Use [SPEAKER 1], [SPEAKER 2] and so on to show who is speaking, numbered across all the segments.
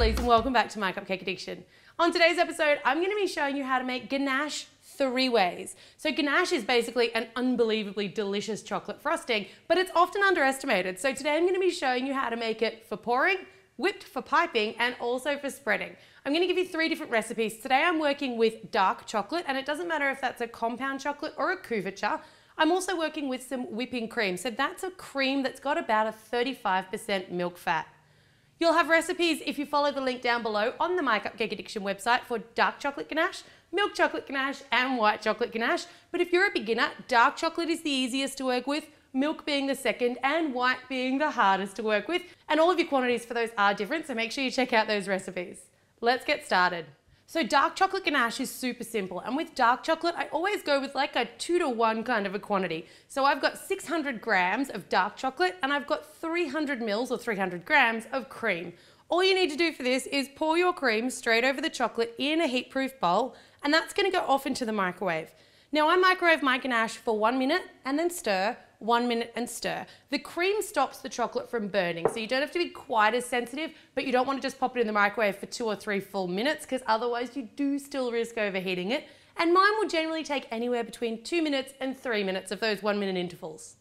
[SPEAKER 1] girlies, and welcome back to My Cupcake Addiction. On today's episode, I'm going to be showing you how to make ganache 3 ways. So ganache is basically an unbelievably delicious chocolate frosting, but it's often underestimated. So today I'm going to be showing you how to make it for pouring, whipped for piping, and also for spreading. I'm going to give you 3 different recipes. Today I'm working with dark chocolate, and it doesn't matter if that's a compound chocolate or a couverture. I'm also working with some whipping cream. So that's a cream that's got about a 35% milk fat. You'll have recipes if you follow the link down below on the My Cupcake Addiction website for dark chocolate ganache, milk chocolate ganache, and white chocolate ganache. But if you're a beginner, dark chocolate is the easiest to work with, milk being the second, and white being the hardest to work with. And all of your quantities for those are different, so make sure you check out those recipes. Let's get started. So dark chocolate ganache is super simple, and with dark chocolate I always go with like a 2-to-1 kind of a quantity. So I've got 600 grams of dark chocolate and I've got 300 mils or 300 grams of cream. All you need to do for this is pour your cream straight over the chocolate in a heat-proof bowl, and that's going to go off into the microwave. Now I microwave my ganache for 1 minute and then stir, 1 minute and stir. The cream stops the chocolate from burning, so you don't have to be quite as sensitive, but you don't want to just pop it in the microwave for 2 or 3 full minutes because otherwise you do still risk overheating it. And mine will generally take anywhere between 2 minutes and 3 minutes of those 1 minute intervals.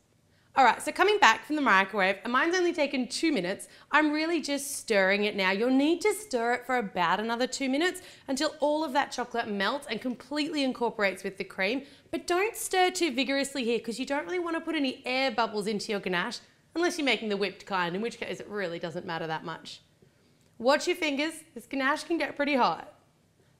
[SPEAKER 1] Alright, so coming back from the microwave, and mine's only taken 2 minutes, I'm really just stirring it now. You'll need to stir it for about another 2 minutes until all of that chocolate melts and completely incorporates with the cream. But don't stir too vigorously here because you don't really want to put any air bubbles into your ganache unless you're making the whipped kind, in which case it really doesn't matter that much. Watch your fingers, this ganache can get pretty hot.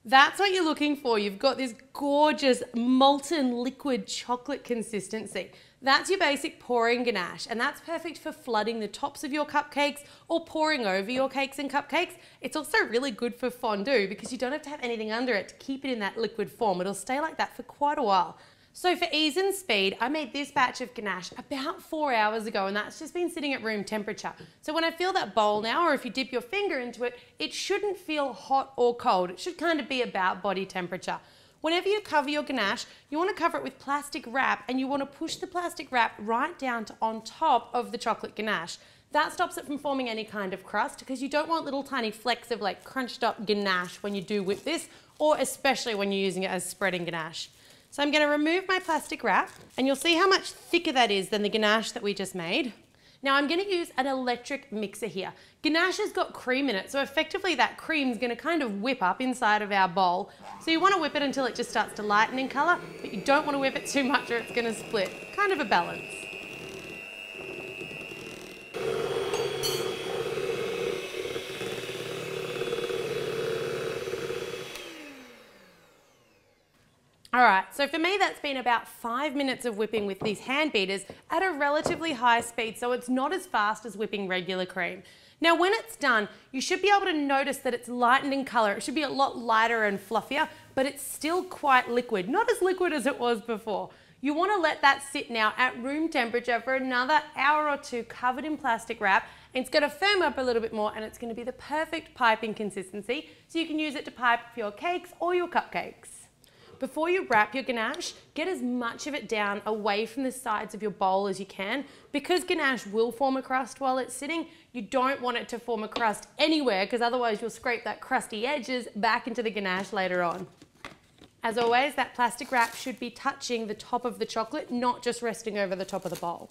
[SPEAKER 1] That's what you're looking for. You've got this gorgeous molten liquid chocolate consistency. That's your basic pouring ganache, and that's perfect for flooding the tops of your cupcakes or pouring over your cakes and cupcakes. It's also really good for fondue because you don't have to have anything under it to keep it in that liquid form. It'll stay like that for quite a while. So for ease and speed, I made this batch of ganache about 4 hours ago, and that's just been sitting at room temperature. So when I fill that bowl now, or if you dip your finger into it, it shouldn't feel hot or cold. It should kind of be about body temperature. Whenever you cover your ganache, you want to cover it with plastic wrap, and you want to push the plastic wrap right down to on top of the chocolate ganache. That stops it from forming any kind of crust because you don't want little tiny flecks of like crunched up ganache when you do whip this, or especially when you're using it as spreading ganache. So I'm going to remove my plastic wrap, and you'll see how much thicker that is than the ganache that we just made. Now I'm going to use an electric mixer here. Ganache has got cream in it, so effectively that cream is going to kind of whip up inside of our bowl. So you want to whip it until it just starts to lighten in colour, but you don't want to whip it too much or it's going to split. Kind of a balance. Alright, so for me that's been about 5 minutes of whipping with these hand beaters at a relatively high speed, so it's not as fast as whipping regular cream. Now when it's done, you should be able to notice that it's lightened in colour. It should be a lot lighter and fluffier, but it's still quite liquid. Not as liquid as it was before. You want to let that sit now at room temperature for another hour or 2 covered in plastic wrap. It's going to firm up a little bit more, and it's going to be the perfect piping consistency, so you can use it to pipe for your cakes or your cupcakes. Before you wrap your ganache, get as much of it down away from the sides of your bowl as you can. Because ganache will form a crust while it's sitting, you don't want it to form a crust anywhere because otherwise you'll scrape that crusty edges back into the ganache later on. As always, that plastic wrap should be touching the top of the chocolate, not just resting over the top of the bowl.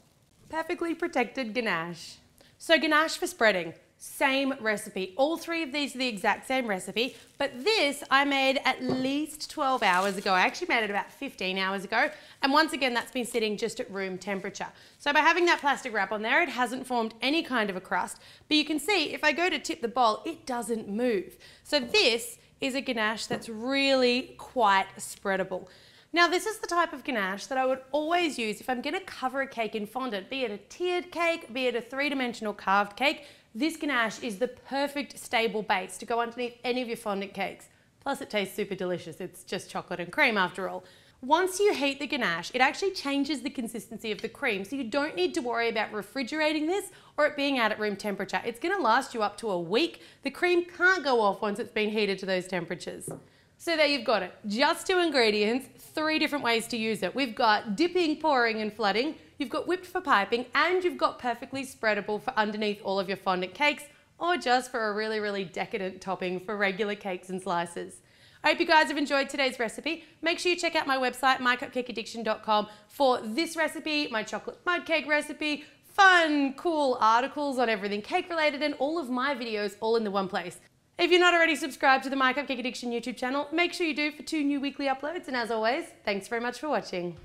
[SPEAKER 1] Perfectly protected ganache. So ganache for spreading. Same recipe. All 3 of these are the exact same recipe, but this I made at least 12 hours ago. I actually made it about 15 hours ago, and once again that's been sitting just at room temperature. So by having that plastic wrap on there, it hasn't formed any kind of a crust, but you can see if I go to tip the bowl, it doesn't move. So this is a ganache that's really quite spreadable. Now this is the type of ganache that I would always use if I'm going to cover a cake in fondant, be it a tiered cake, be it a 3-dimensional carved cake. This ganache is the perfect stable base to go underneath any of your fondant cakes. Plus it tastes super delicious. It's just chocolate and cream after all. Once you heat the ganache, it actually changes the consistency of the cream, so you don't need to worry about refrigerating this or it being out at room temperature. It's going to last you up to a week. The cream can't go off once it's been heated to those temperatures. So there you've got it. Just 2 ingredients, 3 different ways to use it. We've got dipping, pouring and flooding. You've got whipped for piping, and you've got perfectly spreadable for underneath all of your fondant cakes or just for a really, really decadent topping for regular cakes and slices. I hope you guys have enjoyed today's recipe. Make sure you check out my website, MyCupcakeAddiction.com, for this recipe, my chocolate mud cake recipe, fun, cool articles on everything cake related, and all of my videos all in the one place. If you're not already subscribed to the My Cupcake Addiction YouTube channel, make sure you do for 2 new weekly uploads. And as always, thanks very much for watching.